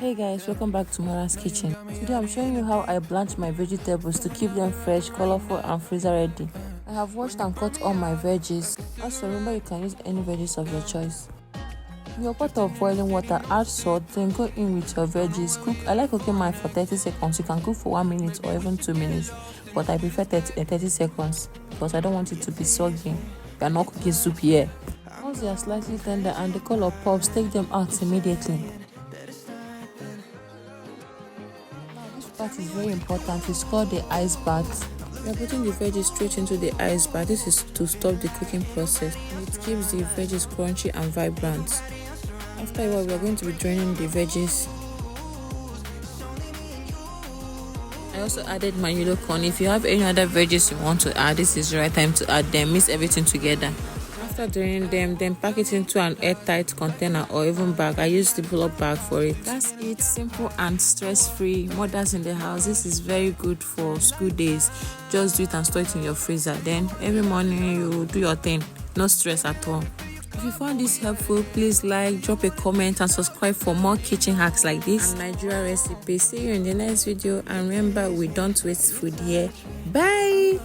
Hey guys, welcome back to Mara's Kitchen. Today I'm showing you how I blanch my vegetables to keep them fresh, colorful and freezer ready. I have washed and cut all my veggies. Also remember you can use any veggies of your choice. In your pot of boiling water, add salt, then go in with your veggies. I like cooking mine for 30 seconds. You can cook for 1 minute or even 2 minutes, but I prefer 30 seconds because I don't want it to be soggy. We are not cooking soup here. Once they are slightly tender and the color pops, take them out immediately. This part is very important. It's called the ice bath. We are putting the veggies straight into the ice bath. This is to stop the cooking process. And it keeps the veggies crunchy and vibrant. After a while, we are going to be draining the veggies. I also added my yellow corn. If you have any other veggies you want to add, this is the right time to add them. Mix everything together. After draining them, then pack it into an airtight container or even bag. I use the Ziploc bag for it. That's it. Simple and stress-free. Mothers in the house, this is very good for school days. Just do it and store it in your freezer. Then every morning you do your thing. No stress at all. If you found this helpful, please like, drop a comment and subscribe for more kitchen hacks like this and Nigeria recipes. See you in the next video, and remember, we don't waste food here. Bye.